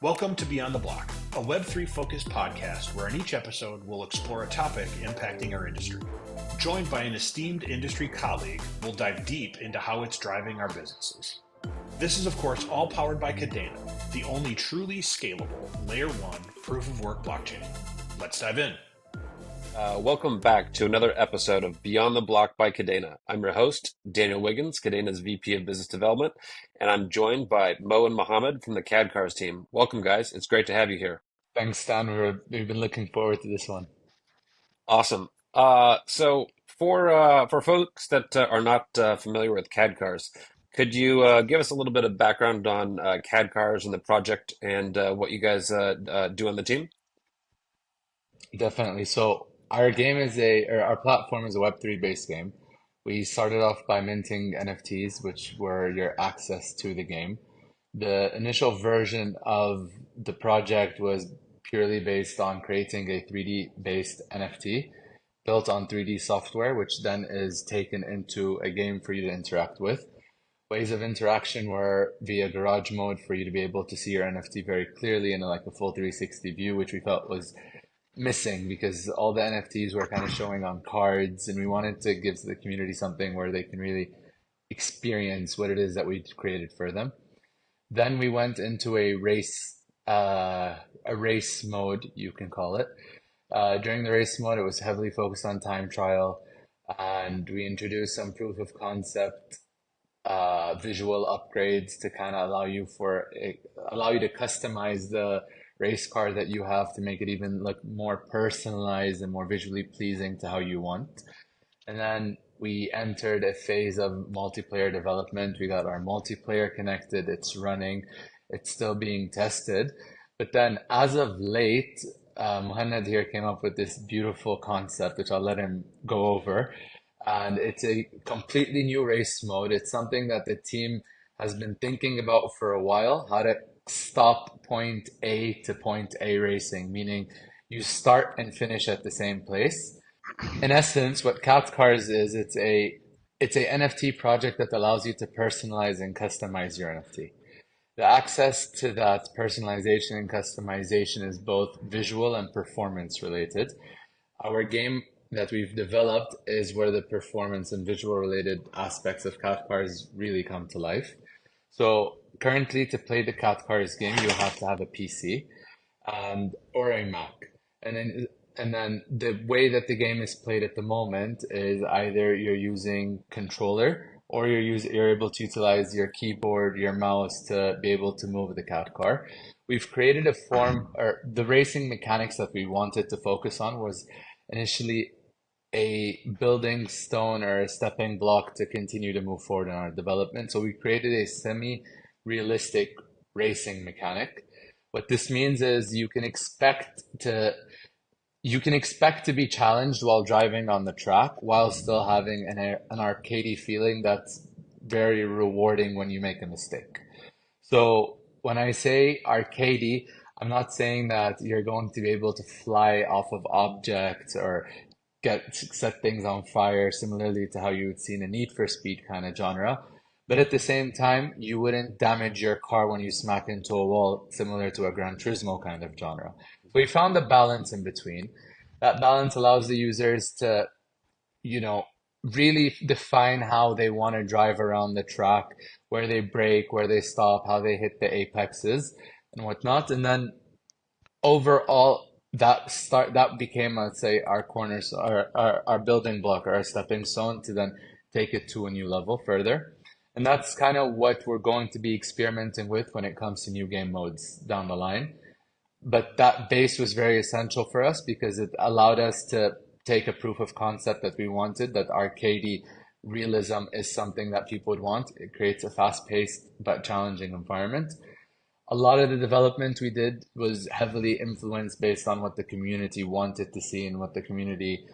Welcome to Beyond the Block, a Web3 focused podcast where in each episode we'll explore a topic impacting our industry. Joined by an esteemed industry colleague, we'll dive deep into how it's driving our businesses. This is, of course, all powered by Kadena, the only truly scalable Layer 1 proof of work blockchain. Let's dive in. Welcome back to another episode of Beyond the Block by Kadena. I'm your host, Daniel Wiggins, Kadena's VP of Business Development, and I'm joined by Mo and Mohammed from the Kadcars team. Welcome, guys. It's great to have you here. Thanks, Stan. We've been looking forward to this one. Awesome. So for folks that are not familiar with Kadcars, could you give us a little bit of background on Kadcars and the project and what you guys do on the team? Definitely. So our platform is a Web3 based game. We started off by minting NFTs, which were your access to the game. The initial version of the project was purely based on creating a 3D based NFT built on 3D software, which then is taken into a game for you to interact with. Ways of interaction were via garage mode for you to be able to see your NFT very clearly in like a full 360 view, which we felt was missing because all the NFTs were kind of showing on cards, and we wanted to give the community something where they can really experience what it is that we created for them. Then we went into a race mode, you can call it. During the race mode, it was heavily focused on time trial, and we introduced some proof of concept visual upgrades to kind of allow you to customize the race car that you have to make it even look more personalized and more visually pleasing to how you want. And then we entered a phase of multiplayer development. We got our multiplayer connected. It's running. It's still being tested. But then as of late, Mohammed here came up with this beautiful concept, which I'll let him go over. And it's a completely new race mode. It's something that the team has been thinking about for a while, how to stop point A to point A racing, meaning you start and finish at the same place. In essence, what Kadcars is, it's a NFT project that allows you to personalize and customize your NFT. The access to that personalization and customization is both visual and performance related. Our game that we've developed is where the performance and visual related aspects of Kadcars really come to life. So currently, to play the Kadcars game, you have to have a PC or a Mac. And then the way that the game is played at the moment is either you're using controller or you're able to utilize your keyboard, your mouse to be able to move the Kadcar. We've created a form, or the racing mechanics that we wanted to focus on was initially a building stone or a stepping block to continue to move forward in our development. So we created a semi-realistic racing mechanic. What this means is you can expect to be challenged while driving on the track while still having an arcadey feeling that's very rewarding when you make a mistake. So when I say arcadey, I'm not saying that you're going to be able to fly off of objects or set things on fire, similarly to how you would see in a Need for Speed kind of genre. But at the same time, you wouldn't damage your car when you smack into a wall, similar to a Gran Turismo kind of genre. So we found a balance in between. That balance allows the users to, really define how they want to drive around the track, where they brake, where they stop, how they hit the apexes and whatnot. And then overall, that became, let's say, our our building block or our stepping stone to then take it to a new level further. And that's kind of what we're going to be experimenting with when it comes to new game modes down the line. But that base was very essential for us because it allowed us to take a proof of concept that we wanted, that arcadey realism is something that people would want. It creates a fast-paced but challenging environment. A lot of the development we did was heavily influenced based on what the community wanted to see and what the community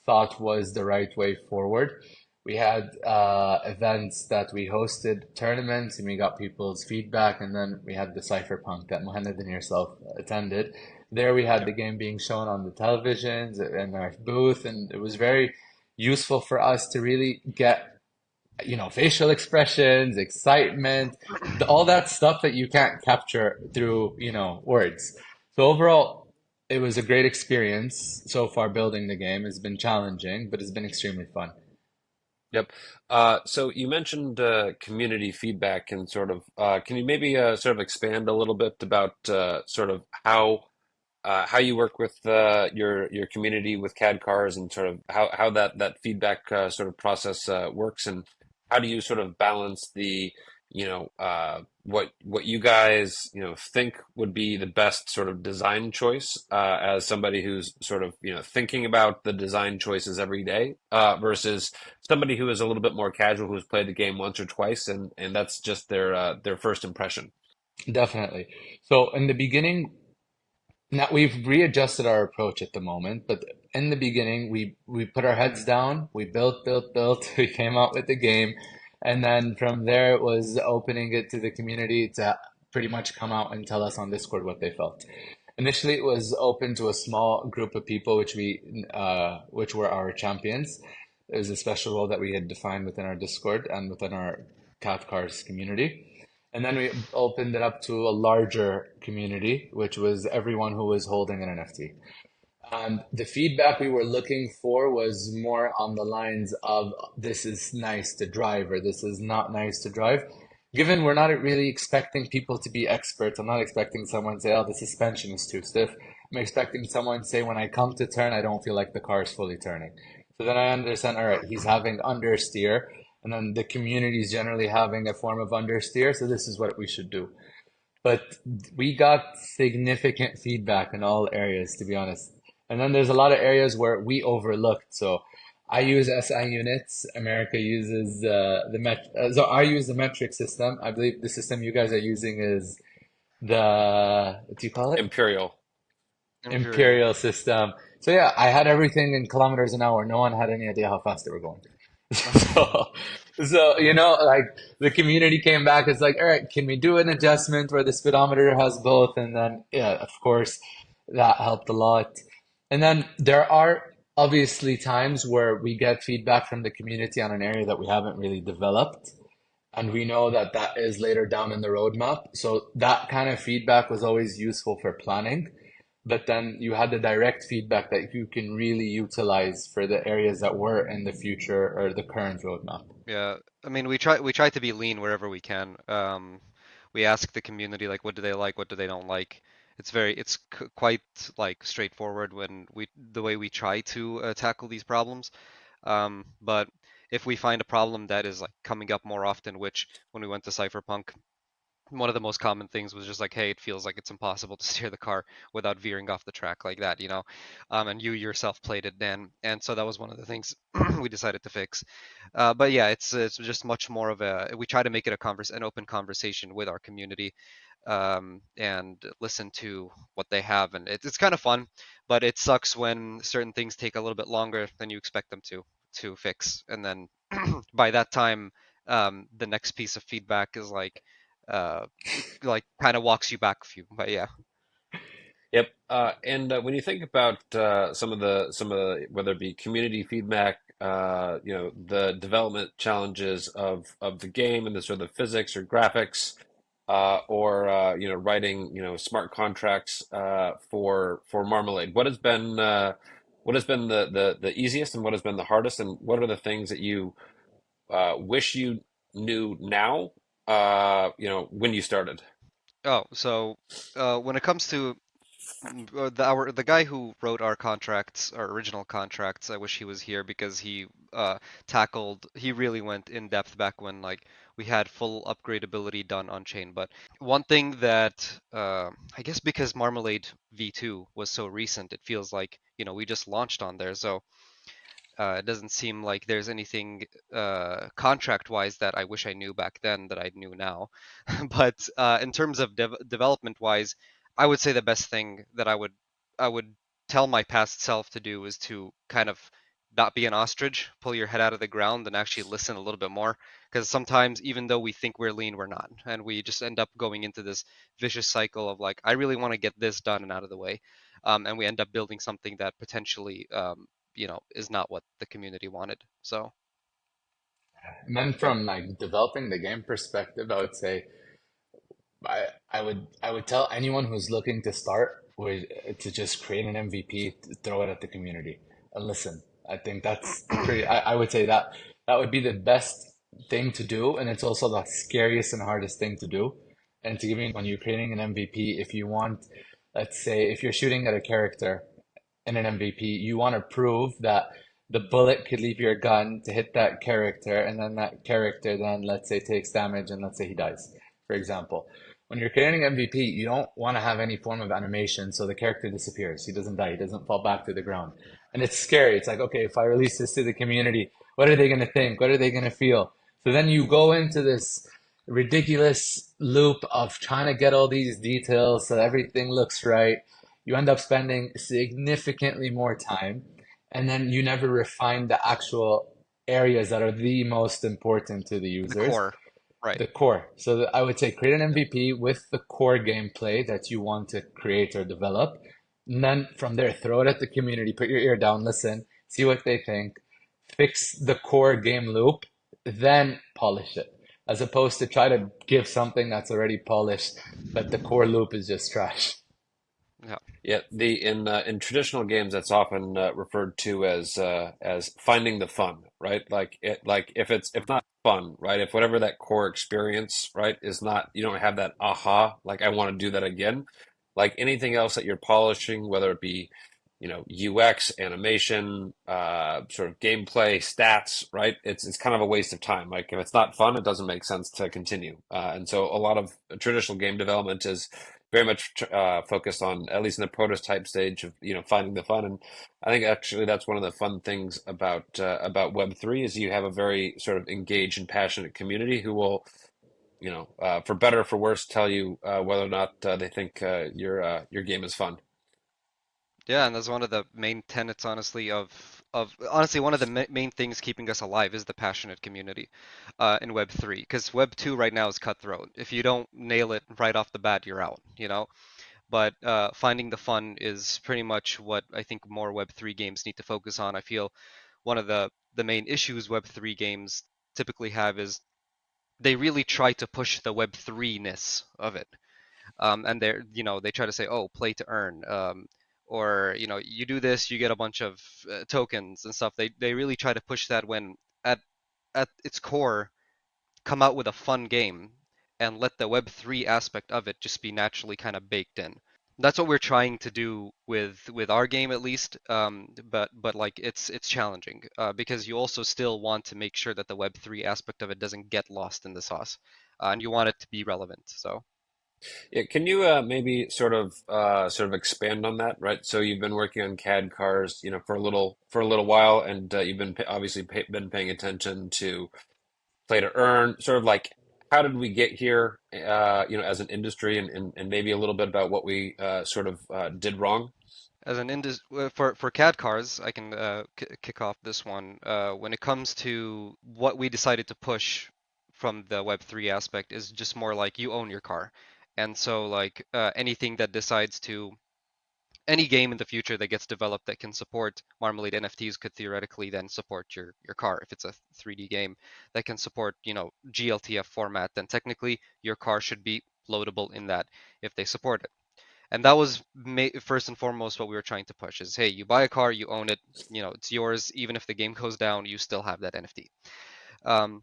thought was the right way forward. We had events that we hosted, tournaments, and we got people's feedback. And then we had the Cypherpunk that Mohammed and yourself attended. There we had the game being shown on the televisions in our booth, and it was very useful for us to really get facial expressions, excitement, all that stuff that you can't capture through, words. So overall, it was a great experience so far building the game. It's been challenging, but it's been extremely fun. Yep. So you mentioned community feedback and sort of, can you maybe sort of expand a little bit about sort of how you work with your community with Kadcars and sort of how that feedback sort of process works, and how do you sort of balance the what you guys think would be the best sort of design choice as somebody who's sort of thinking about the design choices every day versus somebody who is a little bit more casual, who's played the game once or twice, and that's just their first impression. Definitely. So in the beginning, now we've readjusted our approach at the moment, but in the beginning, we put our heads down, we built, we came out with the game, and then from there it was opening it to the community to pretty much come out and tell us on Discord what they felt. Initially, it was open to a small group of people, which were our champions. It was a special role that we had defined within our Discord and within our Cat Cars community. And then we opened it up to a larger community, which was everyone who was holding an NFT. The feedback we were looking for was more on the lines of this is nice to drive or this is not nice to drive. Given we're not really expecting people to be experts, I'm not expecting someone to say, oh, the suspension is too stiff. I'm expecting someone to say, when I come to turn, I don't feel like the car is fully turning. So then I understand, all right, he's having understeer, and then the community is generally having a form of understeer, so this is what we should do. But we got significant feedback in all areas, to be honest. And then there's a lot of areas where we overlooked. So I use SI units. America uses so I use the metric system. I believe the system you guys are using is what do you call it? Imperial. Imperial. Imperial system. So yeah, I had everything in kilometers an hour. No one had any idea how fast they were going. So, like the community came back. It's like, all right, can we do an adjustment where the speedometer has both? And then, yeah, of course, that helped a lot. And then there are obviously times where we get feedback from the community on an area that we haven't really developed. And we know that that is later down in the roadmap. So that kind of feedback was always useful for planning. But then you had the direct feedback that you can really utilize for the areas that were in the future or the current roadmap. Yeah, I mean, we try to be lean wherever we can. We ask the community like, what do they like, what do they don't like. It's quite like straightforward when we the way we try to tackle these problems. But if we find a problem that is like coming up more often, which when we went to Cypherpunk, one of the most common things was just like, hey, it feels like it's impossible to steer the car without veering off the track like that, and you yourself played it, Dan, and so that was one of the things we decided to fix. But yeah, it's just much more of a we try to make it an open conversation with our community, and listen to what they have, and it's kind of fun, but it sucks when certain things take a little bit longer than you expect them to fix, and then by that time, the next piece of feedback is uh, like kind of walks you back a few. But yeah. Yep. And when you think about some of the whether it be community feedback, the development challenges of the game and the sort of physics or graphics, or writing smart contracts for Marmalade, what has been the easiest and what has been the hardest, and what are the things that you wish you knew now, when you started? Oh, so when it comes to the guy who wrote our contracts, our original contracts, I wish he was here because he really went in depth back when like we had full upgradability done on chain. But one thing that I guess because Marmalade V2 was so recent, it feels like we just launched on there. So it doesn't seem like there's anything contract-wise that I wish I knew back then that I knew now. But in terms of development-wise, I would say the best thing that I would tell my past self to do is to kind of not be an ostrich, pull your head out of the ground, and actually listen a little bit more. Because sometimes, even though we think we're lean, we're not, and we just end up going into this vicious cycle of like, I really want to get this done and out of the way, and we end up building something that potentially is not what the community wanted. So And then from like developing the game perspective, I would say I would tell anyone who's looking to start with to just create an MVP, throw it at the community, and listen. I think that's pretty. I would say that that would be the best thing to do, and it's also the scariest and hardest thing to do. And to give you, when you're creating an MVP, if you want, let's say, if you're shooting at a character in an MVP, you want to prove that the bullet could leave your gun to hit that character, and then that character then, let's say, takes damage, and let's say he dies, for example. When you're creating MVP, you don't want to have any form of animation, so the character disappears. He doesn't die. He doesn't fall back to the ground. And it's scary. It's like, okay, if I release this to the community, what are they going to think? What are they going to feel? So then you go into this ridiculous loop of trying to get all these details so everything looks right. You end up spending significantly more time, and then you never refine the actual areas that are the most important to the The users, core, right? the core. So I would say create an MVP with the core gameplay that you want to create or develop. And then from there, throw it at the community, put your ear down, listen, see what they think, fix the core game loop, then polish it. As opposed to try to give something that's already polished, but the core loop is just trash. Yeah. Yeah, the in traditional games that's often referred to as finding the fun, right? Like if it's not fun, right? If whatever that core experience, right, is not, you don't have that aha, like I want to do that again. Like anything else that you're polishing, whether it be, UX, animation, sort of gameplay, stats, right? It's kind of a waste of time. Like if it's not fun, it doesn't make sense to continue. And so a lot of traditional game development is very much focused on, at least in the prototype stage, of finding the fun. And I think actually that's one of the fun things about Web3 is you have a very sort of engaged and passionate community who will, for better or for worse, tell you whether or not they think your game is fun. Yeah, and that's one of the main tenets, honestly, of honestly one of the main things keeping us alive is the passionate community in Web3. Because Web2 right now is cutthroat. If you don't nail it right off the bat, you're out, you know? But finding the fun is pretty much what I think more Web3 games need to focus on. I feel one of the main issues Web3 games typically have is they really try to push the Web3-ness of it. And they try to say, oh, play to earn, or you do this, you get a bunch of tokens and stuff. They really try to push that when at at its core, come out with a fun game and let the Web3 aspect of it just be naturally kind of baked in. That's what we're trying to do with our game at least. But like it's challenging because you also still want to make sure that the Web3 aspect of it doesn't get lost in the sauce, and you want it to be relevant. So Yeah, can you maybe sort of expand on that, right? So you've been working on CAD cars, for a little while, and you've been obviously been paying attention to play to earn, sort of like how did we get here, as an industry, and maybe a little bit about what we sort of did wrong. as an for CAD cars, I can kick off this one. When it comes to what we decided to push from the Web3 aspect is just more like you own your car. And so like anything that decides to any game in the future that gets developed that can support Marmalade NFTs could theoretically then support your car. If it's a 3D game that can support, GLTF format, then technically your car should be loadable in that if they support it. And that was first and foremost what we were trying to push is, hey, you buy a car, you own it, it's yours. Even if the game goes down, you still have that NFT. Um,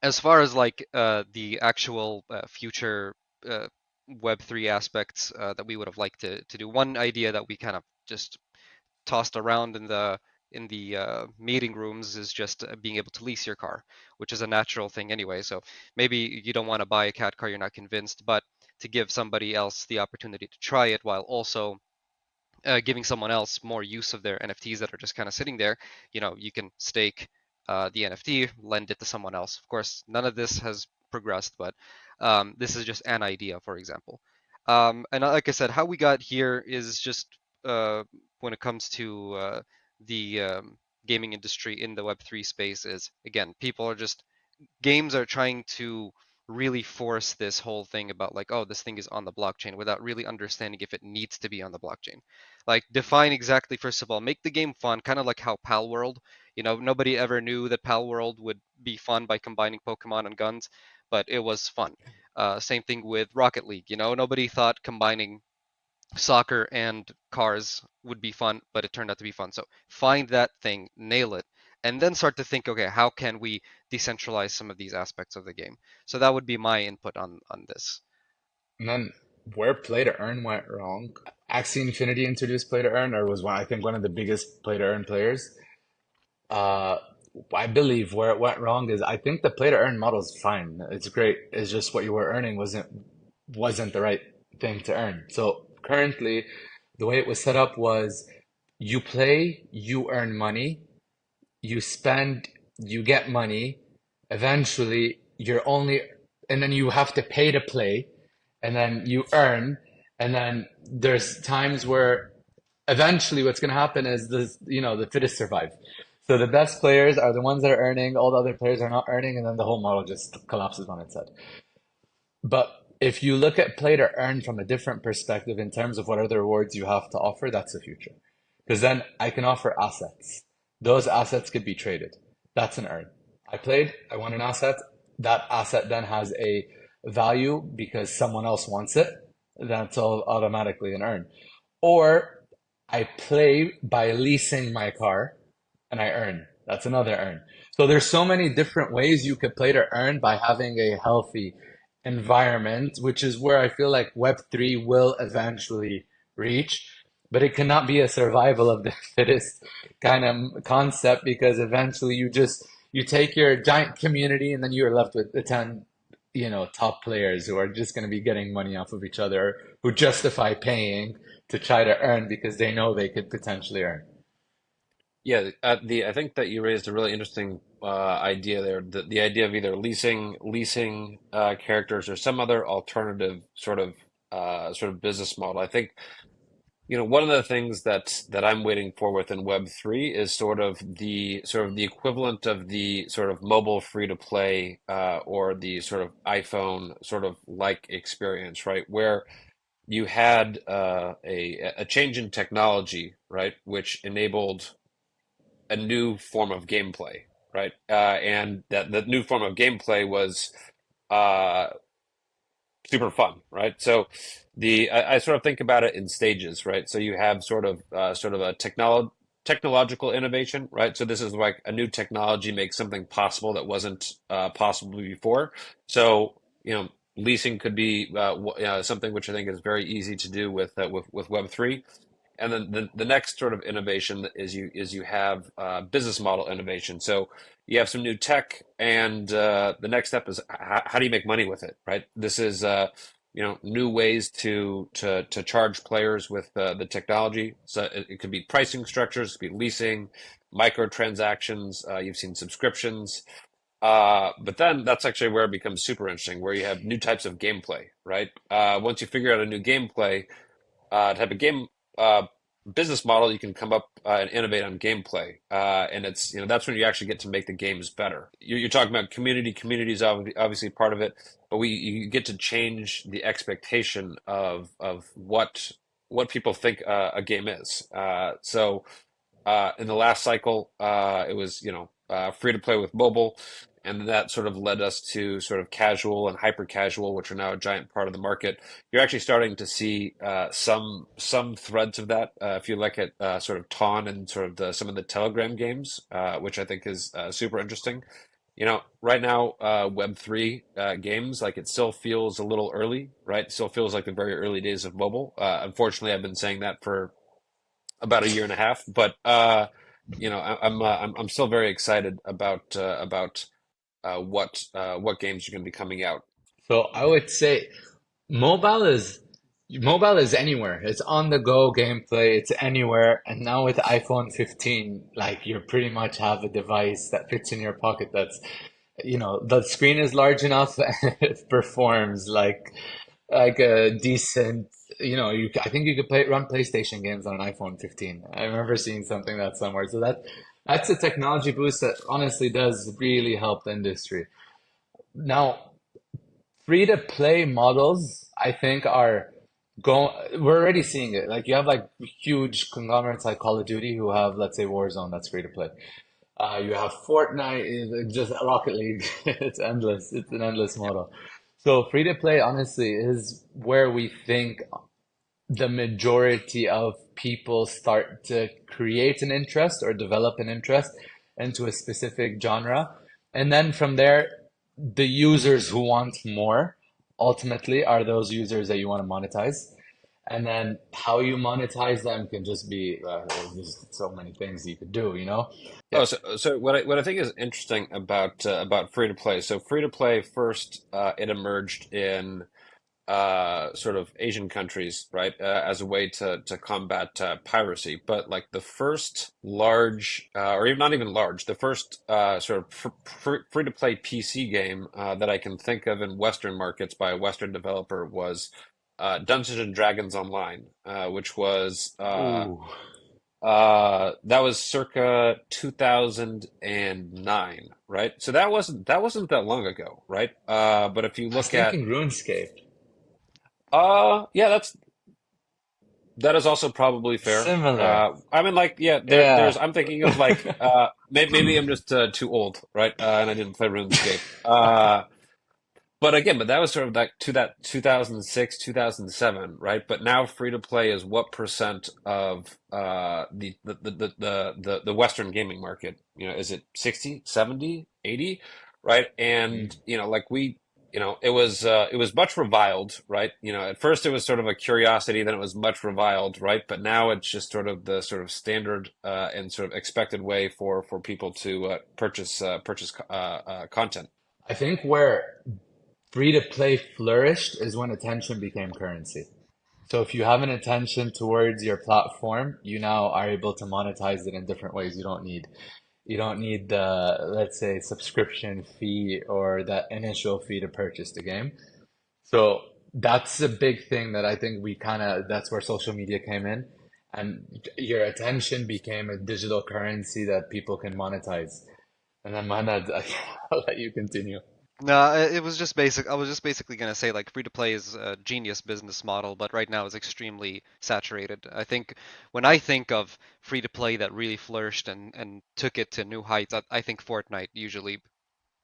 as far as like the actual future uh, Web3 aspects that we would have liked to do, one idea that we kind of just tossed around in the meeting rooms is just being able to lease your car, which is a natural thing anyway. So maybe you don't want to buy a cat car, you're not convinced, but to give somebody else the opportunity to try it while also giving someone else more use of their NFTs that are just kind of sitting there, you can stake the NFT, lend it to someone else. Of course, none of this has progressed, but this is just an idea, for example. And like I said, how we got here is just when it comes to the gaming industry in the Web3 space is, again, people are just, games are trying to really force this whole thing about like, oh, this thing is on the blockchain without really understanding if it needs to be on the blockchain. Like define exactly, first of all, make the game fun, kind of like how Pal World, nobody ever knew that Pal World would be fun by combining Pokemon and guns, but it was fun. Same thing with Rocket League, nobody thought combining soccer and cars would be fun, but it turned out to be fun. So find that thing, nail it, and then start to think, okay, how can we decentralize some of these aspects of the game? So that would be my input on this. And then where play to earn went wrong, Axie Infinity introduced play to earn, or was I think one of the biggest play to earn players. Uh, I believe where it went wrong is I think the play to earn model is fine. It's great. It's just what you were earning wasn't the right thing to earn. So currently, the way it was set up was you play, you earn money, you spend, you get money. Eventually, and then you have to pay to play, and then you earn, and then there's times where eventually what's going to happen is the fittest survive. So the best players are the ones that are earning, all the other players are not earning, and then the whole model just collapses on its head. But if you look at play to earn from a different perspective in terms of what other rewards you have to offer, that's the future. Because then I can offer assets. Those assets could be traded. That's an earn. I played, I want an asset. That asset then has a value because someone else wants it. That's all automatically an earn. Or I play by leasing my car and I earn. That's another earn. So there's so many different ways you could play to earn by having a healthy environment, which is where I feel like Web3 will eventually reach. But it cannot be a survival of the fittest kind of concept because eventually you take your giant community and then you're left with the 10, top players who are just going to be getting money off of each other, who justify paying to try to earn because they know they could potentially earn. Yeah, I think that you raised a really interesting idea there. The idea of either leasing characters or some other alternative sort of business model. I think one of the things that I'm waiting for within Web3 is sort of the equivalent of the sort of mobile free to play or the sort of iPhone sort of like experience, right? Where you had a change in technology, right, which enabled a new form of gameplay, right? And that the new form of gameplay was uh, super fun, right? So I sort of think about it in stages, right? So you have sort of a technological innovation, right? So this is like a new technology makes something possible that wasn't possible before. So leasing could be something which I think is very easy to do with Web3. And then the next sort of innovation is you have business model innovation. So you have some new tech, and the next step is how do you make money with it, right? This is new ways to charge players with the technology. So it could be pricing structures, it could be leasing, microtransactions. You've seen subscriptions, but then that's actually where it becomes super interesting, where you have new types of gameplay, right? Once you figure out a new gameplay type of game business model, you can come up and innovate on gameplay, and it's that's when you actually get to make the games better. You're talking about community. Community is obviously part of it, but you get to change the expectation of what people think a game is. So in the last cycle, it was free to play with mobile, and that sort of led us to sort of casual and hyper casual, which are now a giant part of the market. You're actually starting to see some threads of that. If you look at sort of Ton and sort of some of the Telegram games, which I think is super interesting. Right now, Web3 games, like it still feels a little early, right? It still feels like the very early days of mobile. Unfortunately, I've been saying that for about a year and a half, but I'm still very excited about what games are going to be coming out. So I would say mobile is mobile is anywhere. It's on the go gameplay. It's anywhere. And now with iPhone 15, like you pretty much have a device that fits in your pocket the screen is large enough and it performs like a decent, I think you could run PlayStation games on an iPhone 15. I remember seeing something that somewhere. So that's a technology boost that honestly does really help the industry. Now, free to play models, I think, are going. We're already seeing it. Like you have like huge conglomerates like Call of Duty who have, let's say, Warzone that's free to play. You have Fortnite, is just Rocket League. It's endless. It's an endless Yeah. model. So free to play, honestly, is where we think the majority of people start to create an interest or develop an interest into a specific genre. And then from there, the users who want more ultimately are those users that you want to monetize. And then how you monetize them can just be, there's so many things you could do, you know? Yeah. Oh, so what I think is interesting about free to play. So free to play first, it emerged in sort of Asian countries, right, as a way to combat piracy. But like the first large, or even not even large, the first sort of free to play PC game that I can think of in Western markets by a Western developer was Dungeons and Dragons Online, which was Ooh. that was circa 2009, right? So that wasn't that long ago, right? But if you I was look at thinking RuneScape. yeah, that is also probably fair. Similar. I mean, like, yeah, there's. Yeah. I'm thinking of like, maybe I'm just too old, right? And I didn't play RuneScape. But again, but that was sort of like to that 2006, 2007, right? But now free to play is what percent of the Western gaming market? You know, is it 60, 70, 80, right? And Mm. like it was much reviled, right? At first it was sort of a curiosity, then it was much reviled, right? But now it's just sort of the sort of standard and sort of expected way for people to purchase content. I think where free to play flourished is when attention became currency. So if you have an attention towards your platform, you now are able to monetize it in different ways. You don't need the, let's say, subscription fee or that initial fee to purchase the game. So that's a big thing that I think that's where social media came in. And your attention became a digital currency that people can monetize. And then Mahanad, I'll let you continue. No, it was just basic. I was just basically gonna say like free to play is a genius business model, but right now it's extremely saturated. I think when I think of free to play that really flourished and took it to new heights, I think Fortnite usually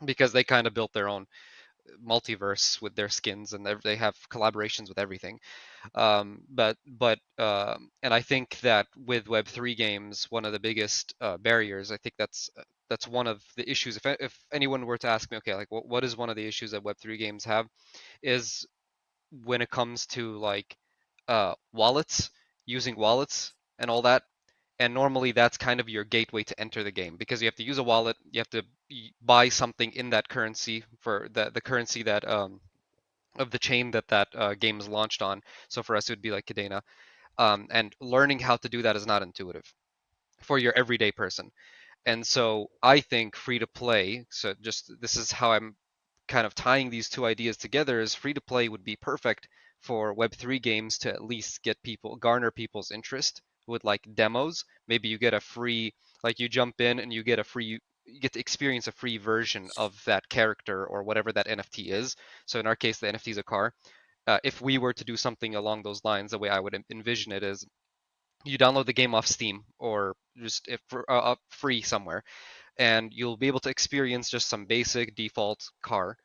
because they kind of built their own multiverse with their skins and they have collaborations with everything. And I think that with Web3 games, one of the biggest barriers, I think that's one of the issues. If anyone were to ask me, okay, like what is one of the issues that Web3 games have, is when it comes to like wallets, using wallets and all that. And normally that's kind of your gateway to enter the game because you have to use a wallet, you have to buy something in that currency for the currency that of the chain that game is launched on. So for us, it would be like Kadena. And learning how to do that is not intuitive for your everyday person. And so I think free to play. So just this is how I'm kind of tying these two ideas together. Is free to play would be perfect for Web3 games to at least get people garner people's interest with like demos. Maybe you get a free like you jump in and you get to experience a free version of that character or whatever that NFT is. So in our case, the NFT is a car. If we were to do something along those lines, the way I would envision it is you download the game off Steam or just if free somewhere, and you'll be able to experience just some basic default car.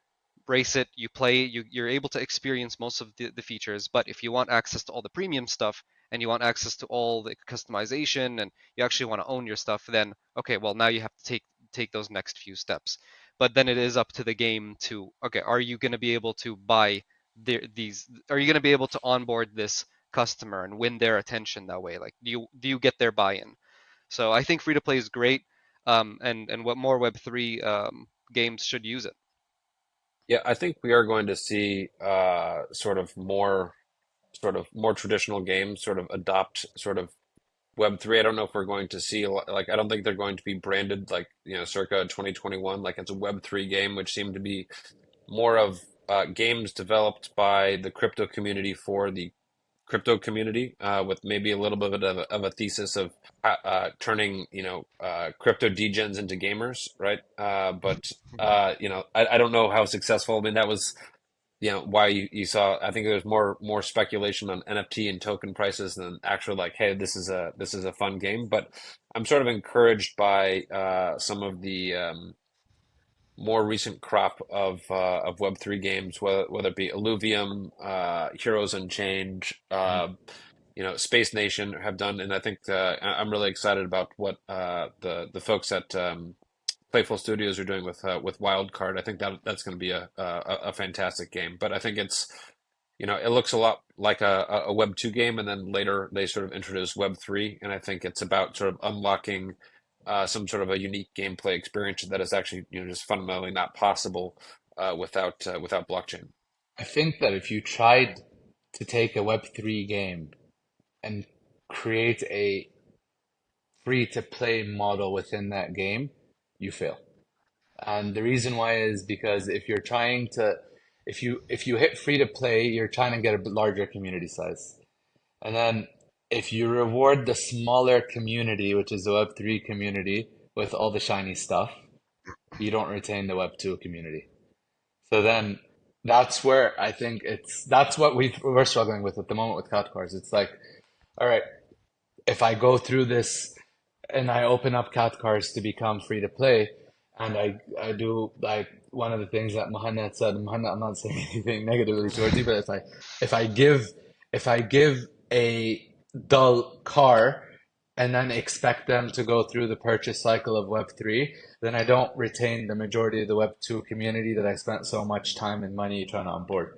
Race it, you play, you're able to experience most of the features. But if you want access to all the premium stuff and you want access to all the customization and you actually want to own your stuff, then okay, well now you have to take those next few steps. But then it is up to the game to okay, are you going to be able to buy these? Are you going to be able to onboard this customer and win their attention that way? Like, do you get their buy-in? So I think free to play is great, and what more Web3 games should use it. Yeah, I think we are going to see sort of more traditional games sort of adopt sort of Web3. I don't know if we're going to see like I don't think they're going to be branded like circa 2021 like it's a Web3 game, which seemed to be more of games developed by the crypto community for the crypto community, with maybe a little bit of a thesis of turning crypto degens into gamers, right? But I don't know how successful. I mean, that was why you saw, I think there's more speculation on NFT and token prices than actual like, hey, this is a fun game. But I'm sort of encouraged by some of the more recent crop of Web3 games, whether it be Illuvium, Heroes Unchained, Space Nation have done, and I think I'm really excited about what the folks at Playful Studios are doing with Wildcard. I think that's going to be a fantastic game. But I think it looks a lot like a Web 2 game, and then later they sort of introduce Web 3, and I think it's about sort of unlocking some sort of a unique gameplay experience that is actually just fundamentally not possible without blockchain. I think that if you tried to take a Web3 game and create a free-to-play model within that game, you fail. And the reason why is because if you hit free to play, you're trying to get a larger community size. And then if you reward the smaller community, which is the Web3 community, with all the shiny stuff, you don't retain the Web2 community. So then that's where I think that's what we're struggling with at the moment with Kadcars. It's like, all right, if I go through this and I open up Kadcars to become free to play, and I do like one of the things that Muhammad said. Muhammad, I'm not saying anything negatively towards you, but if I give a dull car and then expect them to go through the purchase cycle of Web3, then I don't retain the majority of the Web2 community that I spent so much time and money trying to onboard.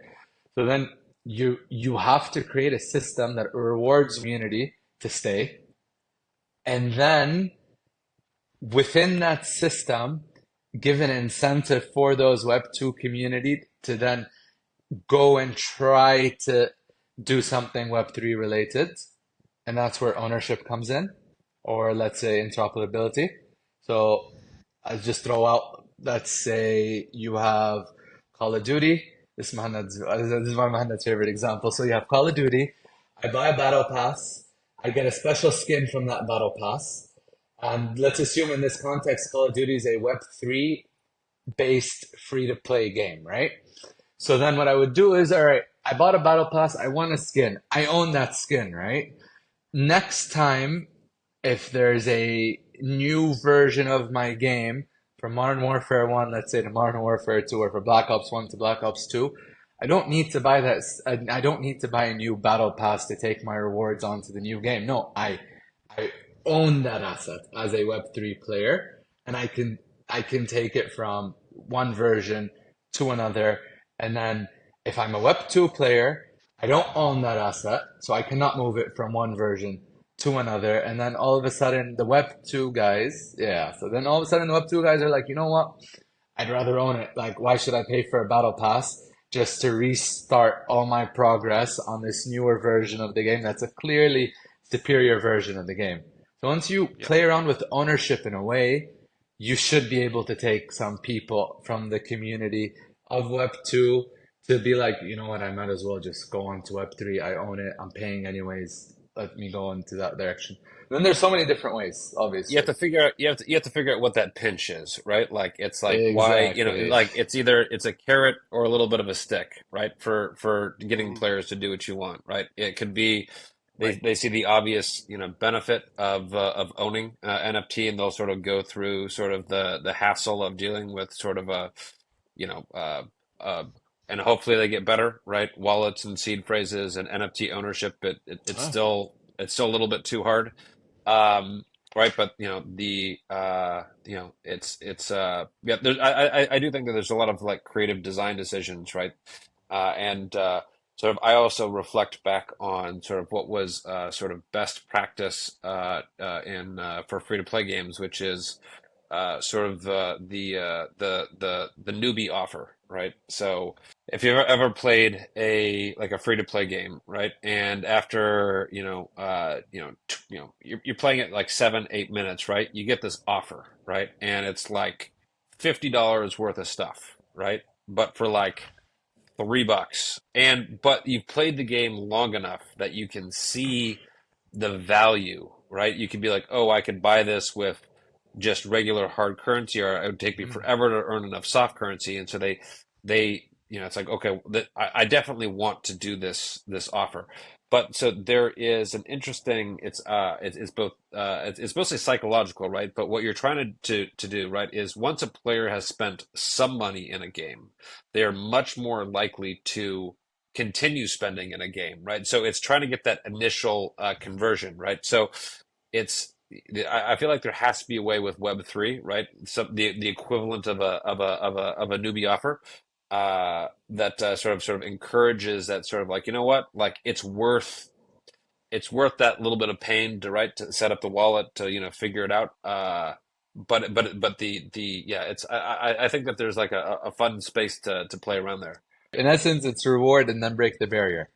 So then you have to create a system that rewards community to stay, and then within that system, give an incentive for those Web2 community to then go and try to do something Web3 related. And that's where ownership comes in, or let's say interoperability. So I just throw out, let's say you have Call of Duty. This is one of Mohammed's favorite examples. So you have Call of Duty. I buy a battle pass. I get a special skin from that battle pass. And let's assume in this context, Call of Duty is a Web3 based free to play game, right? So then what I would do is, all right, I bought a battle pass, I want a skin. I own that skin, right? Next time, if there's a new version of my game from Modern Warfare 1, let's say to Modern Warfare 2, or for Black Ops 1 to Black Ops 2, I don't need to buy that. I don't need to buy a new battle pass to take my rewards onto the new game. No, I own that asset as a Web3 player, and I can take it from one version to another. And then if I'm a Web2 player, I don't own that asset, so I cannot move it from one version to another. And then all of a sudden, the Web2 guys, yeah, so then all of a sudden the Web2 guys are like, you know what? I'd rather own it. Like, why should I pay for a battle pass just to restart all my progress on this newer version of the game that's a clearly superior version of the game? So once you Yeah. play around with ownership in a way, you should be able to take some people from the community of Web2 to be like, you know what, I might as well just go on to Web3. I own it. I'm paying anyways. Let me go into that direction. And then there's so many different ways, You have obviously. to figure out you have to figure out what that pinch is, right? Like it's like why, Exactly. like it's either it's a carrot or a little bit of a stick, right? For getting Mhm. players to do what you want, right? It could be Right. they see the obvious, benefit of owning NFT, and they'll sort of go through sort of the hassle of dealing with sort of a, you know, uh and hopefully they get better, right? Wallets and seed phrases and NFT ownership, it's Oh, still a little bit too hard. Um, right, but yeah, I do think that there's a lot of like creative design decisions, right? And sort of I also reflect back on sort of what was sort of best practice in for free to play games, which is sort of the newbie offer, right? So if you've ever played a free to play game, right, and after you're playing it like 7 8 minutes, right, you get this offer, right, and it's like $50 worth of stuff, right, but for like $3, and but you've played the game long enough that you can see the value, right? You could be like, oh, I could buy this with just regular hard currency, or it would take me mhm. forever to earn enough soft currency. And so they it's like, okay, I definitely want to do this offer. But so there is an interesting, it's both it's mostly psychological, right? But what you're trying to do, right, is once a player has spent some money in a game, they are much more likely to continue spending in a game, right? So it's trying to get that initial conversion, right? So it's I feel like there has to be a way with Web3, right? The equivalent of a newbie offer that sort of encourages that sort of like, you know what, like it's worth that little bit of pain to set up the wallet to figure it out. But the yeah, it's I think that there's like a fun space to play around there. In essence, it's reward and then break the barrier.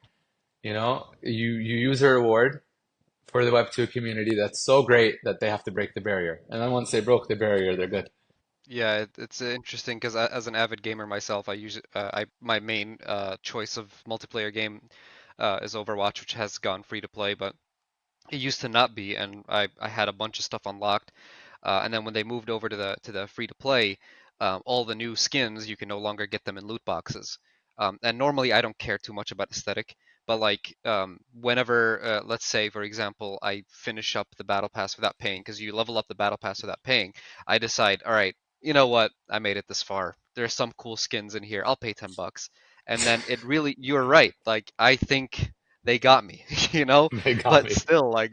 You use a reward for the Web2 community that's so great that they have to break the barrier. And then once they broke the barrier, they're good. Yeah, it's interesting because as an avid gamer myself, I use I my main choice of multiplayer game is Overwatch, which has gone free to play, but it used to not be, and I had a bunch of stuff unlocked. And then when they moved over to the free to play, all the new skins you can no longer get them in loot boxes. And normally I don't care too much about aesthetic, but like whenever let's say for example I finish up the battle pass without paying, because you level up the battle pass without paying, I decide, all right, you know what, I made it this far. There's some cool skins in here. I'll pay $10. And then it really, you're right. Like I think they got me, you know? They got But me. still, like,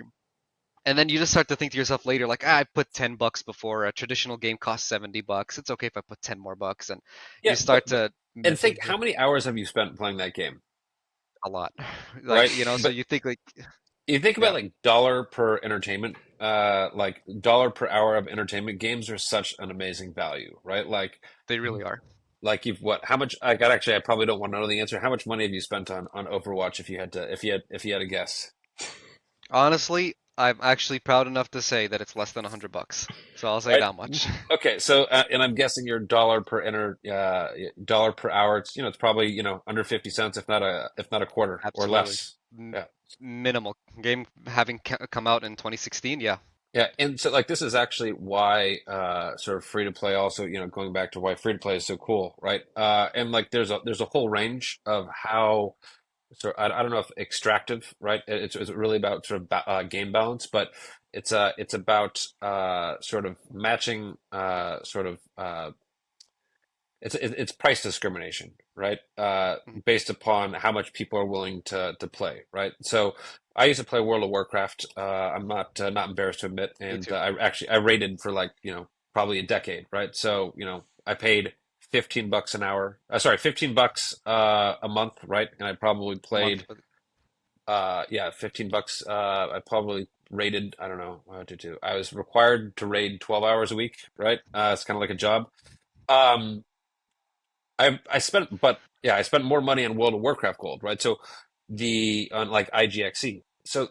and then you just start to think to yourself later, like, I put $10 before. A traditional game costs $70. It's okay if I put 10 more bucks, and you Yeah, but start to and mentally think how many hours have you spent playing that game, a lot, like right? you know. So But you think like, you think about yeah, like dollar per entertainment, like dollar per hour of entertainment. Games are such an amazing value, right? they really are. Like you've what? How much? I got actually. I probably don't want to know the answer. How much money have you spent on Overwatch? If you had a guess. Honestly, I'm actually proud enough to say that it's less than $100. So I'll say Right. that much. Okay. So, and I'm guessing your dollar per hour. It's probably under 50 cents, if not a quarter or Absolutely. less. M- Yeah. Minimal game having come out in 2016. Yeah, Yeah, and so like this is actually why sort of free to play also, going back to why free to play is so cool, right? And like there's a whole range of how I don't know if extractive, right? It's really about sort of game balance, but it's about sort of matching it's price discrimination, right? mhm, Based upon how much people are willing to play, right? So I used to play World of Warcraft. I'm not embarrassed to admit, me and too. I rated for like probably a decade, right? So I paid $15 an hour. Sorry, $15 a month, right? And I probably A month, played but yeah, $15. I probably rated, I don't know, I was required to raid 12 hours a week, right? It's kind of like a job. Um, I spent, but yeah, I spent more money on World of Warcraft Gold, right? So on like IGXE. So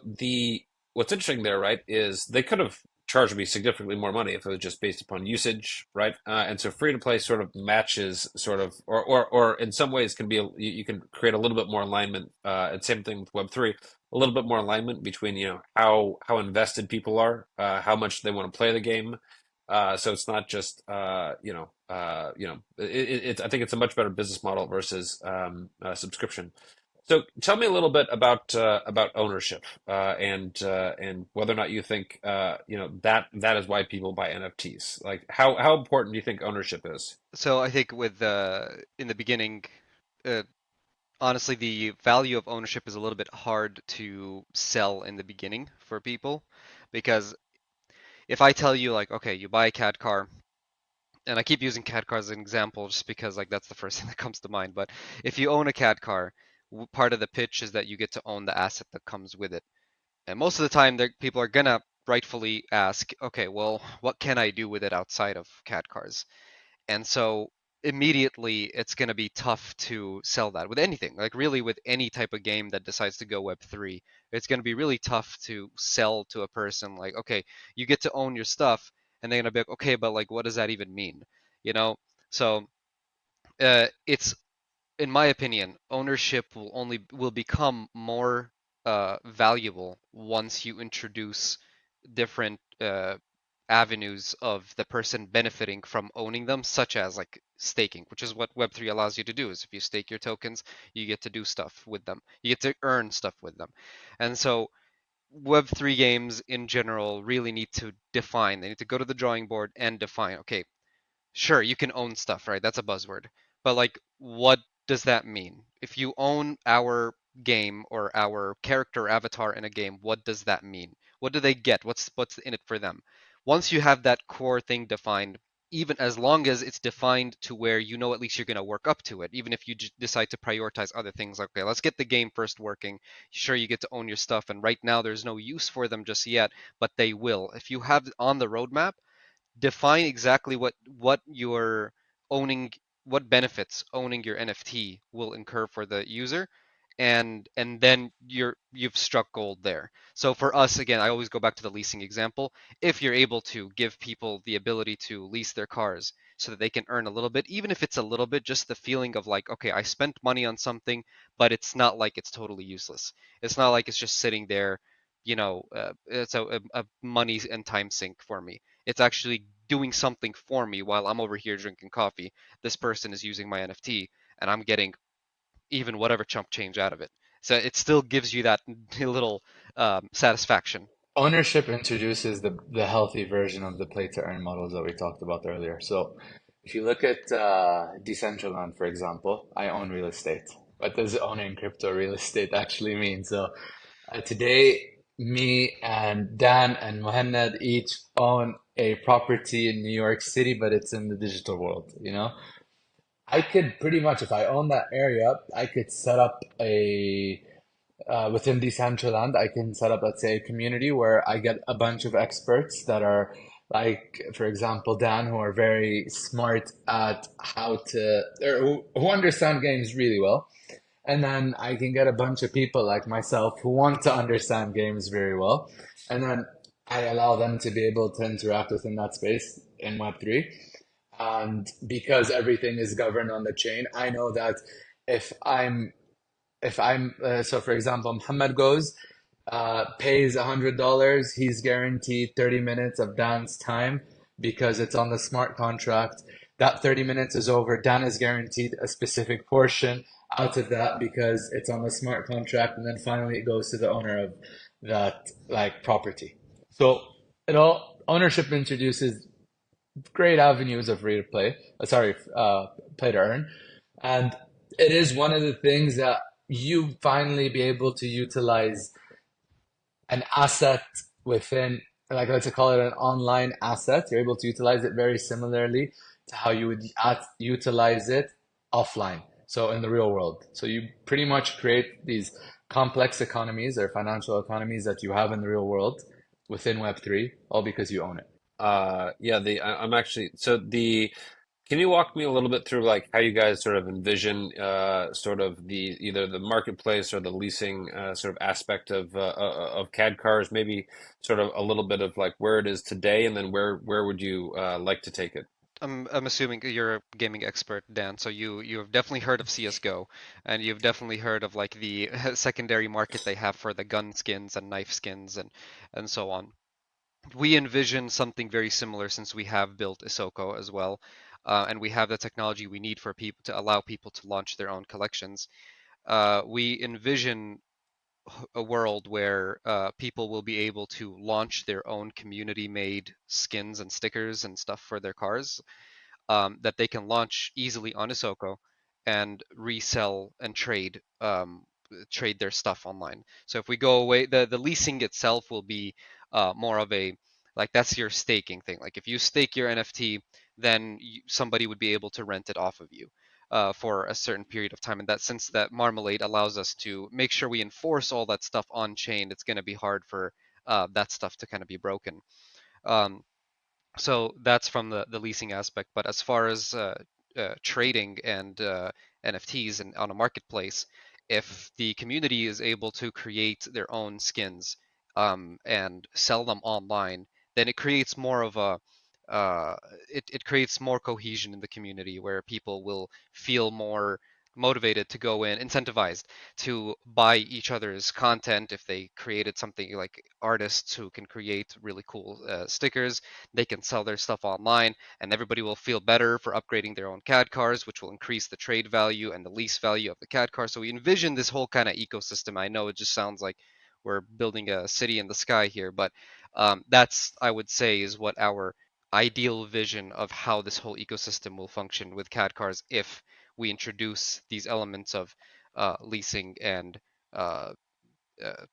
what's interesting there, right, is they could have charged me significantly more money if it was just based upon usage, right? And so free to play sort of matches sort of, or in some ways can be you can create a little bit more alignment. And same thing with Web3, a little bit more alignment between how invested people are, how much they want to play the game, so it's not just I think it's a much better business model versus subscription. So tell me a little bit about ownership and whether or not you think that is why people buy NFTs. Like how important do you think ownership is? so I think with in the beginning, uh, honestly, the value of ownership is a little bit hard to sell in the beginning for people, because if I tell you like, okay, you buy a CAD car, and I keep using CAD cars as an example just because like that's the first thing that comes to mind, but if you own a CAD car, part of the pitch is that you get to own the asset that comes with it. And most of the time, people are gonna rightfully ask, okay, well, what can I do with it outside of CAD cars? And so immediately it's going to be tough to sell that with anything, like really with any type of game that decides to go Web3. It's going to be really tough to sell to a person like, okay, you get to own your stuff, and they're going to be like, okay, but like, what does that even mean? You know? So it's, in my opinion, ownership will become more valuable once you introduce different avenues of the person benefiting from owning them, such as like staking, which is what Web3 allows you to do. Is if you stake your tokens, you get to do stuff with them. You get to earn stuff with them. And so Web3 games in general really need to define. They need to go to the drawing board and define, okay, sure, you can own stuff, right? That's a buzzword. But like, what does that mean? If you own our game or our character avatar in a game, what does that mean? What do they get? What's in it for them? Once you have that core thing defined, even as long as it's defined to where you know at least you're going to work up to it, even if you decide to prioritize other things, like, okay, let's get the game first working. Sure, you get to own your stuff, and right now there's no use for them just yet, but they will. If you have on the roadmap, define exactly what you're owning, what benefits owning your NFT will incur for the user, and then you've struck gold there. So for us, again, I always go back to the leasing example. If you're able to give people the ability to lease their cars so that they can earn a little bit, even if it's a little bit, just the feeling of like, okay, I spent money on something, but it's not like it's totally useless. It's not like it's just sitting there, it's a money and time sink for me. It's actually doing something for me while I'm over here drinking coffee. This person is using my NFT, and I'm getting even whatever chump change out of it. So it still gives you that little satisfaction. Ownership introduces the healthy version of the play to earn models that we talked about earlier. So if you look at Decentraland, for example, I own real estate. What does owning crypto real estate actually mean? So today, me and Dan and Mohammed each own a property in New York City, but it's in the digital world, you know? I could pretty much, if I own that area, I could set up a within Decentraland, I can set up, let's say, a community where I get a bunch of experts that are like, for example, Dan, who are very smart at how to, or who understand games really well. And then I can get a bunch of people like myself who want to understand games very well. And then I allow them to be able to interact within that space in Web3. And because everything is governed on the chain, I know that if I'm so for example, Muhammad goes, pays $100, he's guaranteed 30 minutes of Dan's time because it's on the smart contract. That 30 minutes is over. Dan is guaranteed a specific portion out of that because it's on the smart contract, and then finally it goes to the owner of that like property. So ownership introduces great avenues of free to play. Play to earn, and it is one of the things that you finally be able to utilize an asset within, like let's call it an online asset. You're able to utilize it very similarly to how you would utilize it offline. So in the real world. So you pretty much create these complex economies or financial economies that you have in the real world within Web3, all because you own it. Yeah, I'm actually so the can you walk me a little bit through like how you guys sort of envision sort of the either the marketplace or the leasing sort of aspect of CAD cars, maybe sort of a little bit of like where it is today and then where would you like to take it? I'm assuming you're a gaming expert, Dan, so you have definitely heard of CS:GO, and you've definitely heard of like the secondary market they have for the gun skins and knife skins and so on. We envision something very similar since we have built Isoko as well, and we have the technology we need for people to allow people to launch their own collections. We envision a world where people will be able to launch their own community-made skins and stickers and stuff for their cars, that they can launch easily on Isoko and resell and trade their stuff online. So if we go away, the leasing itself will be more of a, like, that's your staking thing. Like if you stake your NFT, then somebody would be able to rent it off of you for a certain period of time. And that, since that Marmalade allows us to make sure we enforce all that stuff on chain, it's going to be hard for that stuff to kind of be broken. Um, so that's from the leasing aspect. But as far as trading and NFTs and on a marketplace, if the community is able to create their own skins and sell them online, then it creates more of a it creates more cohesion in the community where people will feel motivated to go in, incentivized to buy each other's content. If they created something, like artists who can create really cool stickers, they can sell their stuff online, and everybody will feel better for upgrading their own CAD cars, which will increase the trade value and the lease value of the CAD car. So we envision this whole kind of ecosystem. I know it just sounds like we're building a city in the sky here, but that's, I would say, is what our ideal vision of how this whole ecosystem will function with CAD cars if we introduce these elements of leasing and uh,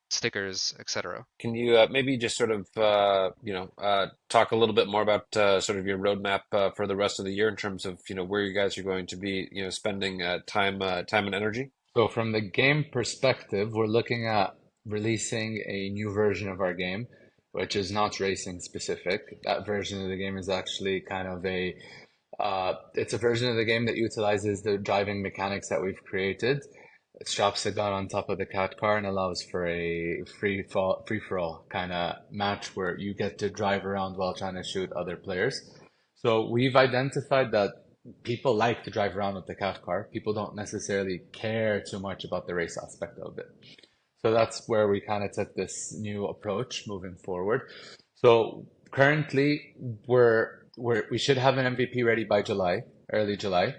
stickers, etc. Can you maybe just sort of talk a little bit more about sort of your roadmap for the rest of the year in terms of where you guys are going to be spending time and energy? So from the game perspective, we're looking at releasing a new version of our game, which is not racing specific. That version of the game is actually kind of it's a version of the game that utilizes the driving mechanics that we've created. It straps a gun on top of the cat car and allows for a free for all kind of match where you get to drive around while trying to shoot other players. So we've identified that people like to drive around with the cat car. People don't necessarily care too much about the race aspect of it. So that's where we kind of took this new approach moving forward. So currently we should have an MVP ready by July, early July.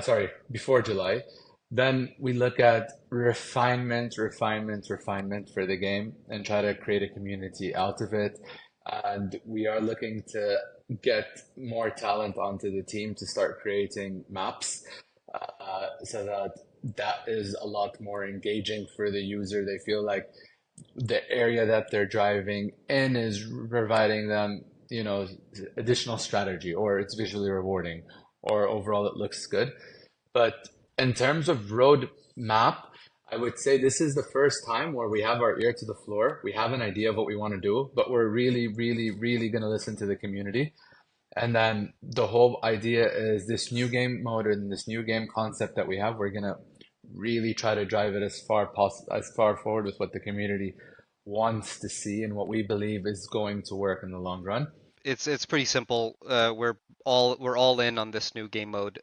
Sorry, before July. Then we look at refinement for the game and try to create a community out of it. And we are looking to get more talent onto the team to start creating maps so that that is a lot more engaging for the user. They feel like the area that they're driving in is providing them, additional strategy, or it's visually rewarding, or overall it looks good. But in terms of road map, I would say this is the first time where we have our ear to the floor. We have an idea of what we want to do, but we're really, really, really going to listen to the community. And then the whole idea is this new game mode and this new game concept that we have, we're gonna really try to drive it as far forward with what the community wants to see and what we believe is going to work in the long run. It's pretty simple. We're all in on this new game mode,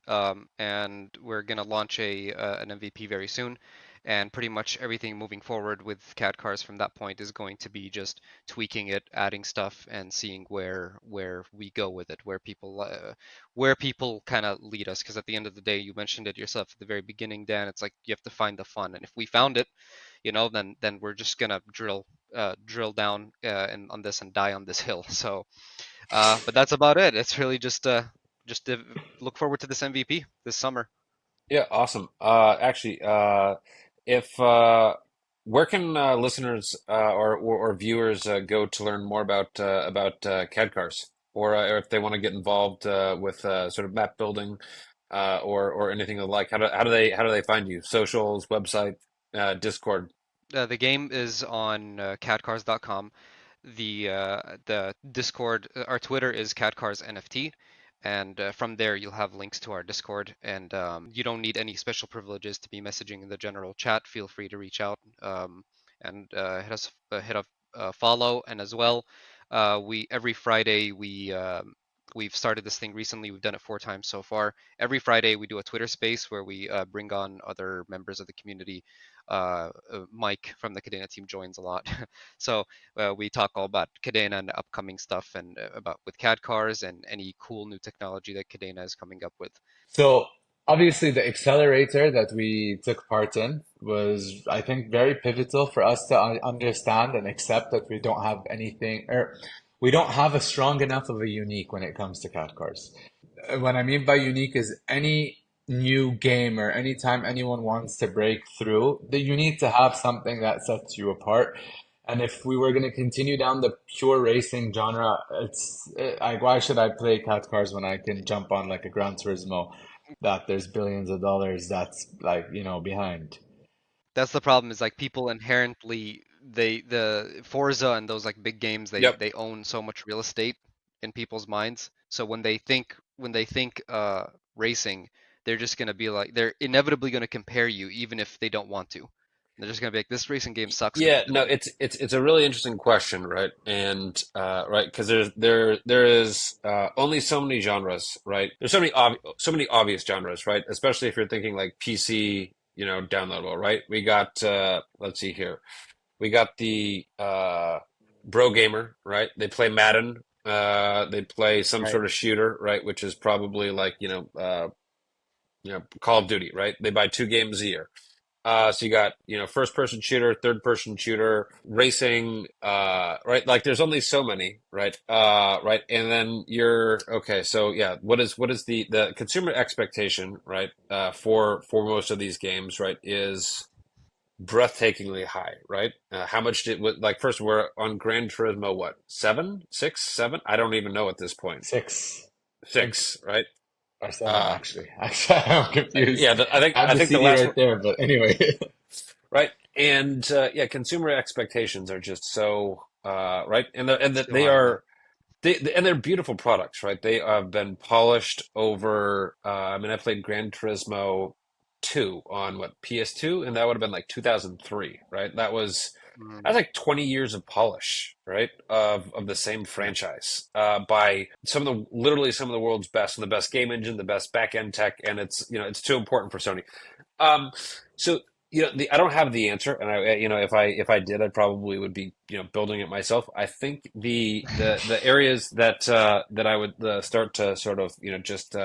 and we're gonna launch an MVP very soon. And pretty much everything moving forward with CAD cars from that point is going to be just tweaking it, adding stuff, and seeing where we go with it, where people kind of lead us. Because at the end of the day, you mentioned it yourself at the very beginning, Dan. It's like you have to find the fun, and if we found it, then we're just gonna drill down on this and die on this hill. So. But that's about it. It's really just to look forward to this MVP this summer. Yeah, awesome. Actually, if where can listeners or viewers go to learn more about Kadcars, or if they want to get involved with sort of map building or anything of the like? How do they find you? Socials, website, Discord. The game is on cadcars.com. The Discord, our Twitter is Cadcars NFT, and from there you'll have links to our Discord. And you don't need any special privileges to be messaging in the general chat. Feel free to reach out and hit a follow. And as well, we every Friday we've started this thing recently. We've done it 4 times so far. Every Friday we do a Twitter space where we bring on other members of the community. Mike from the Kadena team joins a lot. So we talk all about Kadena and upcoming stuff, and about with CAD cars and any cool new technology that Kadena is coming up with. So obviously the accelerator that we took part in was, I think, very pivotal for us to understand and accept that we don't have anything, or we don't have a strong enough of a unique when it comes to cat cars. What I mean by unique is any new game or anytime anyone wants to break through, that you need to have something that sets you apart. And if we were going to continue down the pure racing genre, like, why should I play cat cars when I can jump on like a Gran Turismo that there's billions of dollars that's like, behind. That's the problem, is like people inherently, the Forza and those like big games, Yep. they own so much real estate in people's minds. So when they think racing, they're just gonna be like, they're inevitably gonna compare you even if they don't want to. They're just gonna be like, this racing game sucks, we Yeah, don't do no, it. it's a really interesting question, right? And right, because there is only so many genres, right? There's so many obvious genres, right? Especially if you're thinking like PC, downloadable, right? We got let's see here. We got the bro gamer, right? They play Madden, they play some Right. sort of shooter, right? Which is probably like, Call of Duty, right? They buy 2 games a year. So you got, first person shooter, third person shooter, racing, right? Like there's only so many, right? Right. And then you're okay. So yeah, what is the consumer expectation, right? For most of these games, right, is breathtakingly high, right? How much like first we're on Gran Turismo, what, seven, six, seven? I don't even know at this point. 6, I think, Six, right? or 7 Uh, actually. Actually, I'm confused. yeah, I think I have I the think the CD last right one. there, but anyway. Right. And yeah, consumer expectations are just so right, Too they high, man. are and they're beautiful products, right? They have been polished over. I mean, I played Gran Turismo 2 on what, PS2, and that would have been like 2003, right? That's Mm, like 20 years of polish, right? Of the same yeah. franchise, by literally some of the world's best, and the best game engine, the best back end tech, and it's too important for Sony. Um, so I don't have the answer, and if I did, I probably would be building it myself. I think the areas that I would start to sort of just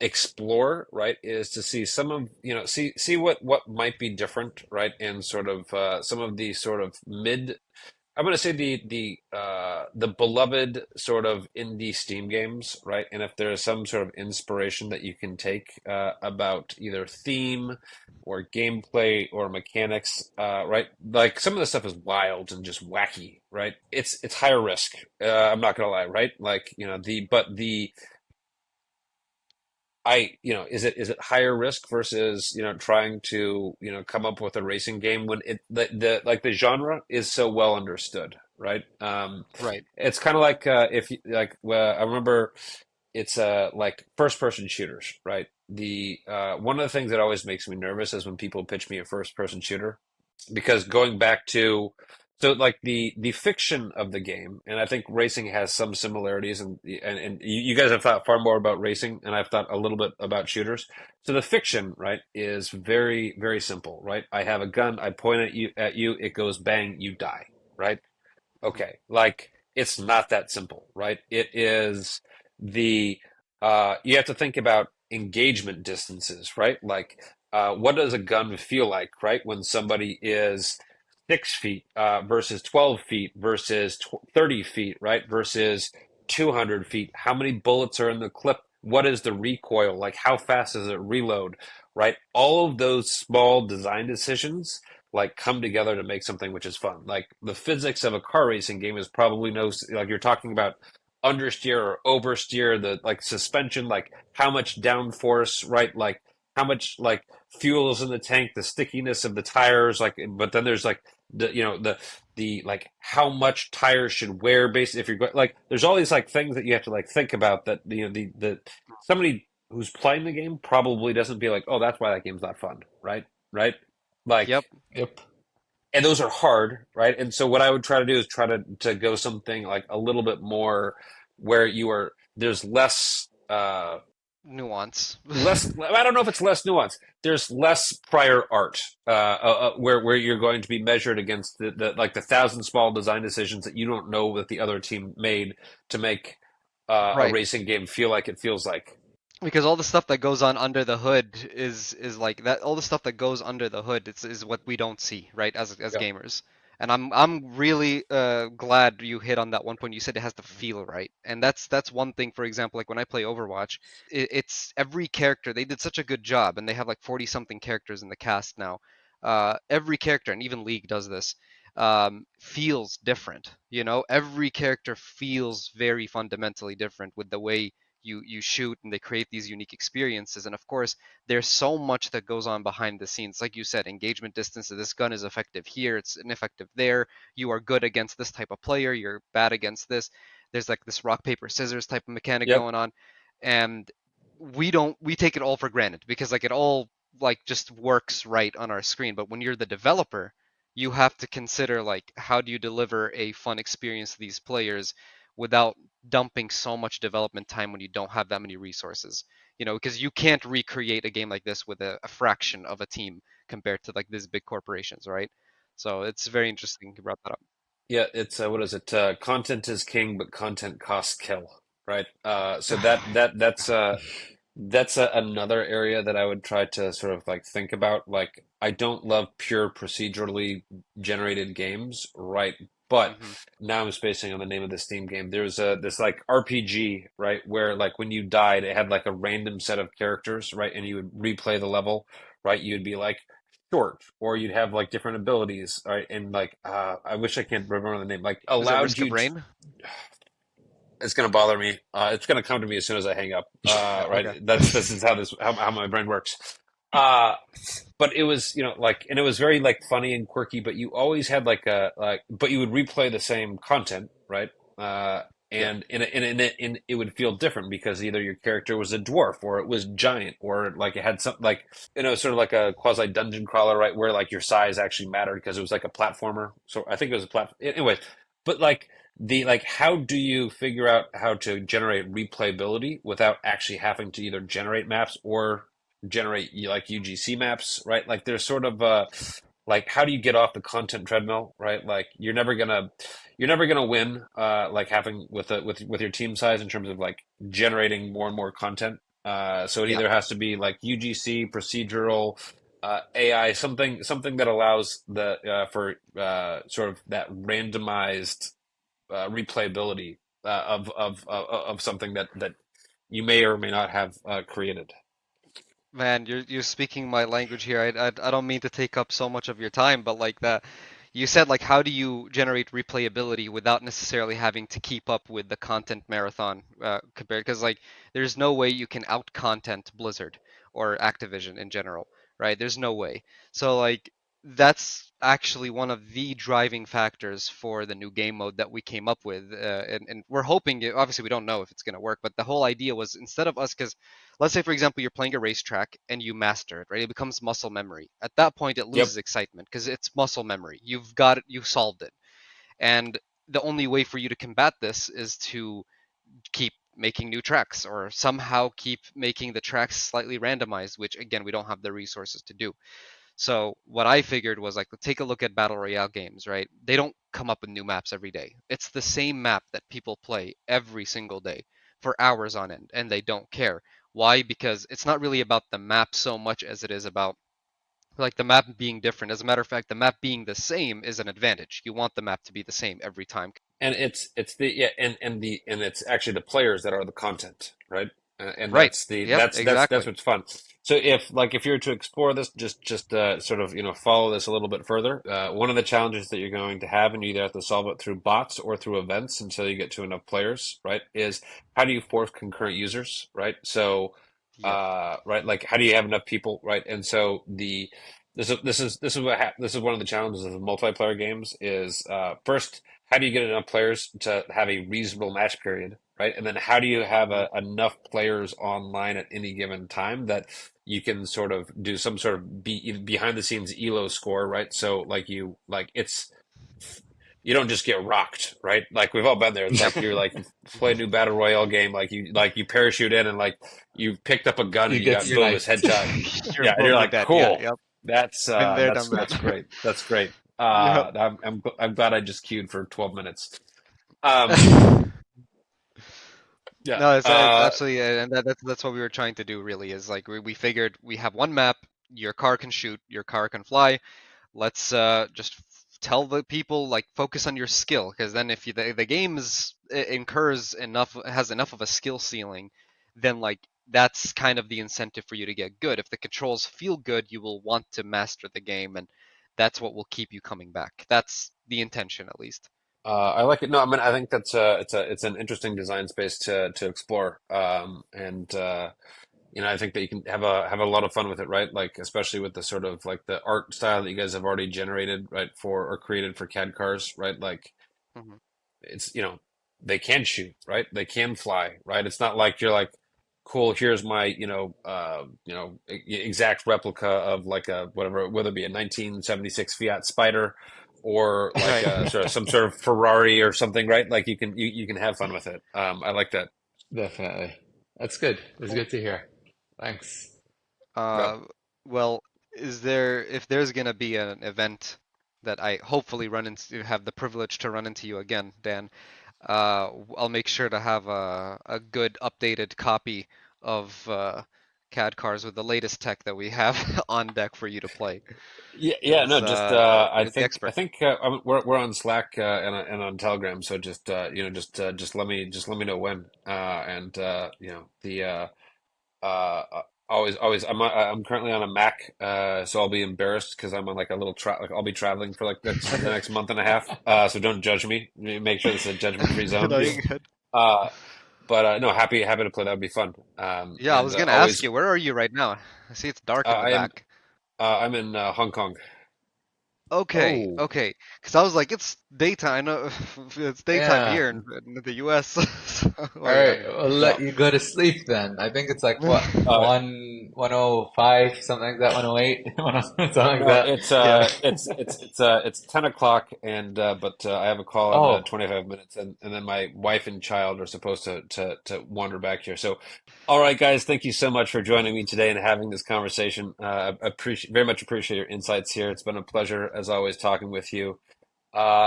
explore, right, is to see some of see what might be different, right, and sort of some of the sort of mid. I'm going to say the beloved sort of indie Steam games, right? And if there is some sort of inspiration that you can take about either theme or gameplay or mechanics, right? Like some of the stuff is wild and just wacky, right? It's higher risk. I'm not going to lie, right? Like the is it higher risk versus trying to come up with a racing game when the genre is so well understood, right? Right. It's kind of like if you like I remember it's like first person shooters, right? The one of the things that always makes me nervous is when people pitch me a first person shooter, because going back to like the fiction of the game, and I think racing has some similarities, and you guys have thought far more about racing, and I've thought a little bit about shooters. So the fiction, right, is very very simple, right? I have a gun, I point at you, it goes bang, you die, right? Mhm. Okay, like it's not that simple, right? It is the you have to think about engagement distances, right? Like what does a gun feel like, right? When somebody is 6 feet versus 12 feet versus 30 feet, right? Versus 200 feet. How many bullets are in the clip? What is the recoil? Like how fast does it reload, right? All of those small design decisions like come together to make something which is fun. Like the physics of a car racing game is probably no like you're talking about understeer or oversteer, the like suspension, like how much downforce, right? Like how much like fuel is in the tank, the stickiness of the tires, like but then there's like the like how much tires should wear based if you're going like there's all these like things that you have to like think about that the somebody who's playing the game probably doesn't be like, oh, that's why that game's not fun, right? Right? Yep. Like, Yep. and those are hard, right? And so what I would try to do is try to go something like a little bit more where there's Nuance. less I don't know if it's less nuance. There's less prior art, where you're going to be measured against the like the thousand small design decisions that you don't know that the other team made to make a Right. racing game feel like it feels like. Because all the stuff that goes on under the hood is like that. All the stuff that goes under the hood is what we don't see, right? As Yeah. gamers. And I'm really glad you hit on that one point. You said it has to feel right, and that's one thing. For example, like when I play Overwatch, it's every character. They did such a good job, and they have like 40 something characters in the cast now. Every character, and even League does this, feels different. You know, every character feels very fundamentally different with the way you shoot, and they create these unique experiences. And of course there's so much that goes on behind the scenes, like you said, engagement distance. This gun is effective here, it's ineffective there. You are good against this type of player, you're bad against this. There's like this rock paper scissors type of mechanic Yep. going on, and we take it all for granted because like it all like just works right on our screen. But when you're the developer, you have to consider like how do you deliver a fun experience to these players without dumping so much development time when you don't have that many resources. Because you can't recreate a game like this with a fraction of a team compared to like these big corporations, right? So it's very interesting you brought that up. Yeah, it's what is it? Content is king, but content costs kill, right? So that's another area that I would try to sort of like think about. Like, I don't love pure procedurally generated games, right? But Hmm. now I'm spacing on the name of this Steam game. There's a this like RPG, right, where like when you died, it had like a random set of characters, right, and you would replay the level, right? You'd be like short, or you'd have like different abilities, right? And like I wish I can't remember the name. Like Is it allowed Risk of you to, Rain? it's gonna bother me. It's gonna come to me as soon as I hang up. Yeah, Right. okay. This is how my brain works. Uh, but it was, like, and it was very like funny and quirky, but you always had but you would replay the same content, right? Uh, Yeah. and it would feel different because either your character was a dwarf or it was giant or like it had something like, sort of like a quasi dungeon crawler, right? Where like your size actually mattered because it was like a platformer. So I think it was a platform. Anyway, but like how do you figure out how to generate replayability without actually having to either generate maps or generate like UGC maps, right? Like there's sort of like how do you get off the content treadmill, right? Like you're never gonna win like having with your team size in terms of like generating more and more content. So it Yeah. either has to be like UGC, procedural, AI, something that allows the for sort of that randomized replayability of something that you may or may not have created. Man, you're speaking my language here. I don't mean to take up so much of your time, but like that, you said like how do you generate replayability without necessarily having to keep up with the content marathon compared because like there's no way you can out content Blizzard or Activision in general, right? There's no way. So like that's actually one of the driving factors for the new game mode that we came up with, and we're hoping obviously we don't know if it's going to work, but the whole idea was instead of us because let's say for example you're playing a racetrack and you master it, right? It becomes muscle memory. At that point it Yep. loses excitement because it's muscle memory. You've got it, you solved it. And the only way for you to combat this is to keep making new tracks or somehow keep making the tracks slightly randomized, which again we don't have the resources to do. So what I figured was like take a look at battle royale games, right? They don't come up with new maps every day. It's the same map that people play every single day for hours on end and they don't care. Why? Because it's not really about the map so much as it is about like the map being different. As a matter of fact, the map being the same is an advantage. You want the map to be the same every time. And it's the yeah and it's actually the players that are the content, right? And Right. that's the Yep, that's exactly. what's fun. So if you're to explore this, just sort of follow this a little bit further. One of the challenges that you're going to have, and you either have to solve it through bots or through events until you get to enough players, right? Is how do you force concurrent users, right? So Yep. right, like how do you have enough people, right? And so the this is one of the challenges of multiplayer games is first, how do you get enough players to have a reasonable match period, right? And then how do you have Hmm. enough players online at any given time that you can sort of do some sort of behind the scenes elo score, right? So you don't just get rocked, right? Like we've all been there. It's Yep. like you're like you play a new battle royale game, like you parachute in and like you picked up a gun You and you get got boom, it's sniped. headshot. You're Yeah, and you're boom, you're like, dead. Yeah, cool. yep. That's Been uh there, that's done that. that's great. That's great. Yep. I'm glad I just queued for 12 minutes. Um, yeah. No, it's absolutely, and that's what we were trying to do. Really, is like we figured we have one map. Your car can shoot. Your car can fly. Let's just tell the people like focus on your skill because then if the game incurs enough has enough of a skill ceiling, then like that's kind of the incentive for you to get good. If the controls feel good, you will want to master the game, and that's what will keep you coming back. That's the intention, at least. I like it. No, I mean, I think that's it's an interesting design space to explore. And I think that you can have a lot of fun with it, right? Like especially with the sort of like the art style that you guys have already generated, right, for or created for CAD cars, right? Like Hmm. it's they can shoot, right? They can fly, right? It's not like you're like, cool, here's my, exact replica of like a whatever, whether it be a 1976 Fiat Spider or like Right. a sort of some sort of Ferrari or something, right? Like you can have fun with it. I like that. Definitely. That's good. It's Cool. good to hear. Thanks. Yep. Uh, well, if there's gonna be an event that I hopefully have the privilege to run into you again, Dan, I'll make sure to have a good updated copy of Kadcars with the latest tech that we have on deck for you to play, Yeah, yeah, because no, just you're the I expert. think we're on Slack and on Telegram, so just just let me know when and the always I'm currently on a Mac, so I'll be embarrassed because I'm on like a little like I'll be traveling for like the next month and a half, so don't judge me. Make sure this is a judgment-free zone. No, you're good. Uh, but no, happy to play. That would be fun. Yeah, I And was gonna ask always you, where are you right now? I see it's dark in the I am back. I'm in Hong Kong. Okay, Oh, okay. Because I was like, it's daytime. I know it's daytime yeah. here in the US. So, All or right, we'll let No, you go to sleep then. I think it's like what, uh, 1:05, something like that, 1:08, something like no, that. yeah. it's 10 o'clock and but I have a call in Oh, 25 minutes and then my wife and child are supposed to wander back here. So, all right, guys, thank you so much for joining me today and having this conversation. I appreciate very much appreciate your insights here. It's been a pleasure as always talking with you.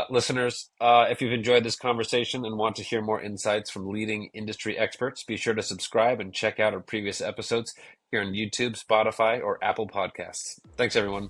Listeners, if you've enjoyed this conversation and want to hear more insights from leading industry experts, be sure to subscribe and check out our previous episodes here on YouTube, Spotify, or Apple Podcasts. Thanks, everyone.